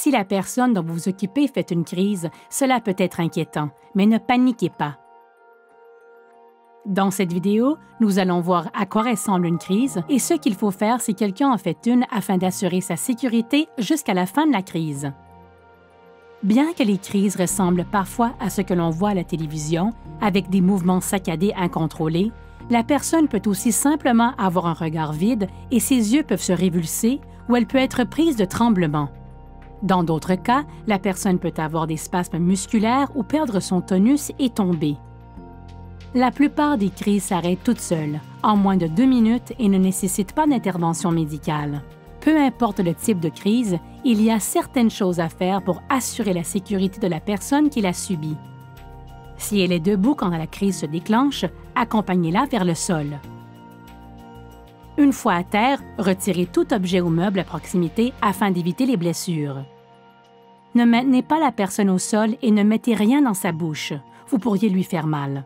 Si la personne dont vous vous occupez fait une crise, cela peut être inquiétant, mais ne paniquez pas. Dans cette vidéo, nous allons voir à quoi ressemble une crise et ce qu'il faut faire si quelqu'un en fait une afin d'assurer sa sécurité jusqu'à la fin de la crise. Bien que les crises ressemblent parfois à ce que l'on voit à la télévision, avec des mouvements saccadés incontrôlés, la personne peut aussi simplement avoir un regard vide et ses yeux peuvent se révulser ou elle peut être prise de tremblements. Dans d'autres cas, la personne peut avoir des spasmes musculaires ou perdre son tonus et tomber. La plupart des crises s'arrêtent toutes seules, en moins de 2 minutes et ne nécessitent pas d'intervention médicale. Peu importe le type de crise, il y a certaines choses à faire pour assurer la sécurité de la personne qui l'a subie. Si elle est debout quand la crise se déclenche, accompagnez-la vers le sol. Une fois à terre, retirez tout objet ou meuble à proximité afin d'éviter les blessures. Ne maintenez pas la personne au sol et ne mettez rien dans sa bouche. Vous pourriez lui faire mal.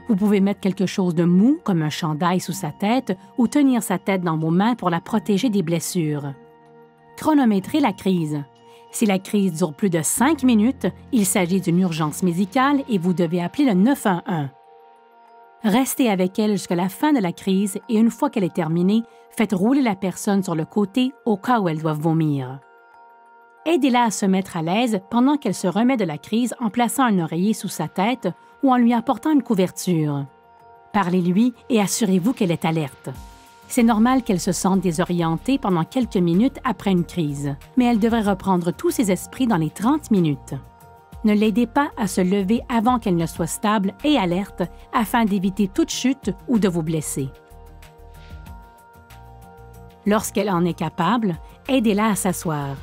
Vous pouvez mettre quelque chose de mou, comme un chandail sous sa tête, ou tenir sa tête dans vos mains pour la protéger des blessures. Chronométrez la crise. Si la crise dure plus de 5 minutes, il s'agit d'une urgence médicale et vous devez appeler le 911. Restez avec elle jusqu'à la fin de la crise et une fois qu'elle est terminée, faites rouler la personne sur le côté au cas où elle doit vomir. Aidez-la à se mettre à l'aise pendant qu'elle se remet de la crise en plaçant un oreiller sous sa tête ou en lui apportant une couverture. Parlez-lui et assurez-vous qu'elle est alerte. C'est normal qu'elle se sente désorientée pendant quelques minutes après une crise, mais elle devrait reprendre tous ses esprits dans les 30 minutes. Ne l'aidez pas à se lever avant qu'elle ne soit stable et alerte afin d'éviter toute chute ou de vous blesser. Lorsqu'elle en est capable, aidez-la à s'asseoir.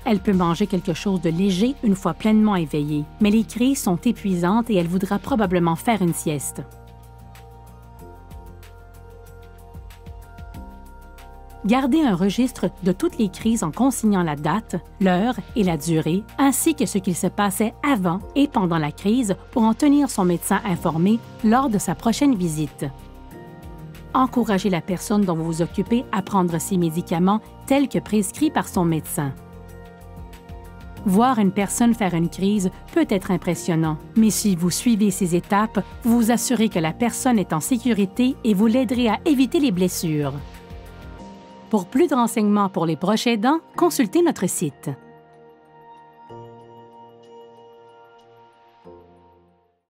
Elle peut manger quelque chose de léger une fois pleinement éveillée, mais les crises sont épuisantes et elle voudra probablement faire une sieste. Gardez un registre de toutes les crises en consignant la date, l'heure et la durée, ainsi que ce qu'il se passait avant et pendant la crise pour en tenir son médecin informé lors de sa prochaine visite. Encouragez la personne dont vous vous occupez à prendre ses médicaments tels que prescrits par son médecin. Voir une personne faire une crise peut être impressionnant, mais si vous suivez ces étapes, vous vous assurez que la personne est en sécurité et vous l'aiderez à éviter les blessures. Pour plus de renseignements pour les proches aidants, consultez notre site.